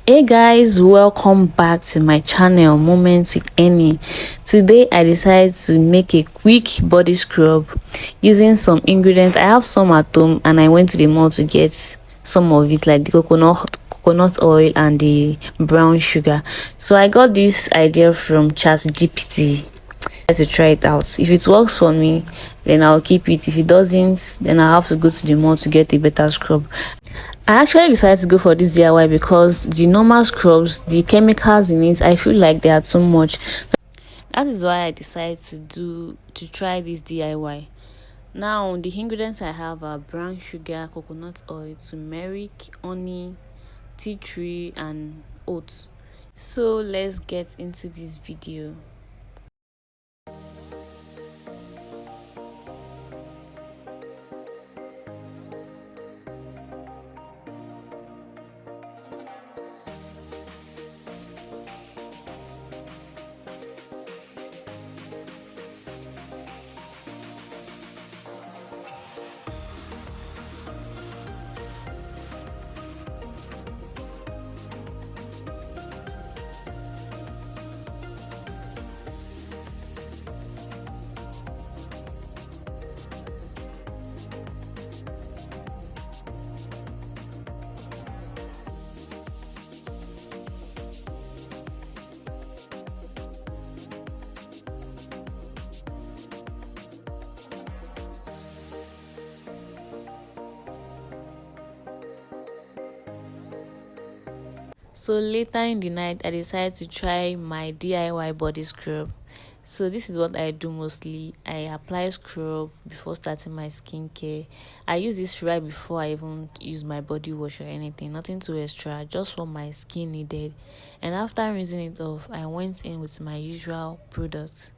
Hey guys, welcome back to my channel Moments with Annie. Today I decided to make a quick body scrub using some ingredients. I have some at home and I went to the mall to get some of it, like the coconut oil and the brown sugar. So I got this idea from ChatGPT to try it out. If it works for me, then I'll keep it. If it doesn't, then I'll have to go to the mall to get a better scrub. I actually decided to go for this DIY because the normal scrubs, the chemicals in it, I feel like they are too much. That is why I decided to try this DIY. Now the ingredients I have are brown sugar, coconut oil, turmeric, honey, tea tree, and oats. So let's get into this video. So later in the night, I decided to try my DIY body scrub. So this is what I do mostly. I apply scrub before starting my skincare. I use this right before I even use my body wash or anything. Nothing too extra, just what my skin needed. And after rinsing it off, I went in with my usual products.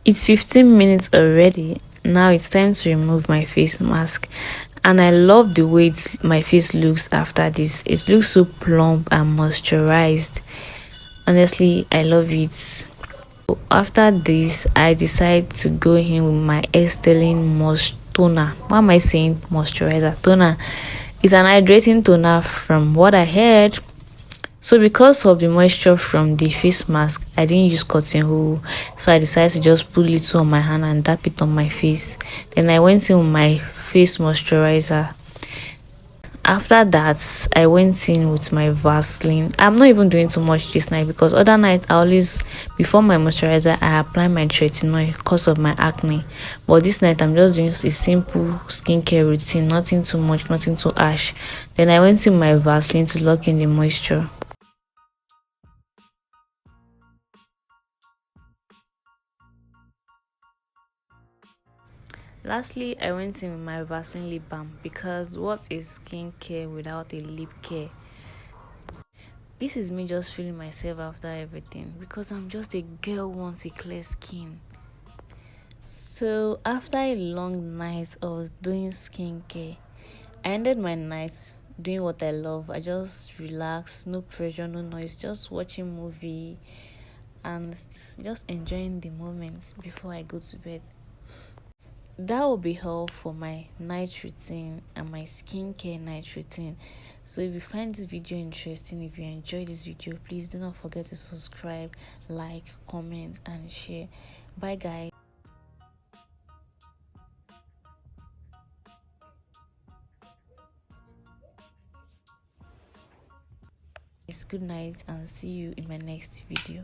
It's 15 minutes already. Now it's time to remove my face mask. And I love the way my face looks after this. It looks so plump and moisturized. Honestly, I love it. After this, I decide to go in with my Sterling Moist Toner. Why am I saying moisturizer? Toner. It's an hydrating toner from what I heard. So because of the moisture from the face mask, I didn't use cotton wool. So I decided to just put little on my hand and dab it on my face. Then I went in with my face moisturizer. After that, I went in with my Vaseline. I'm not even doing too much this night because other night I always, before my moisturizer, I apply my tretinoin because of my acne. But this night I'm just doing a simple skincare routine, nothing too much, nothing too harsh. Then I went in my Vaseline to lock in the moisture. Lastly, I went in with my Vaseline lip balm because what is skincare without a lip care? This is me just feeling myself after everything because I'm just a girl who wants a clear skin. So after a long night of doing skincare, I ended my night doing what I love. I just relax, no pressure, no noise, just watching movie and just enjoying the moments before I go to bed. That will be all for my night routine and my skincare night routine. So if you find this video interesting, if you enjoy this video, please do not forget to subscribe, like, comment and share. Bye guys. Good night and see you in my next video.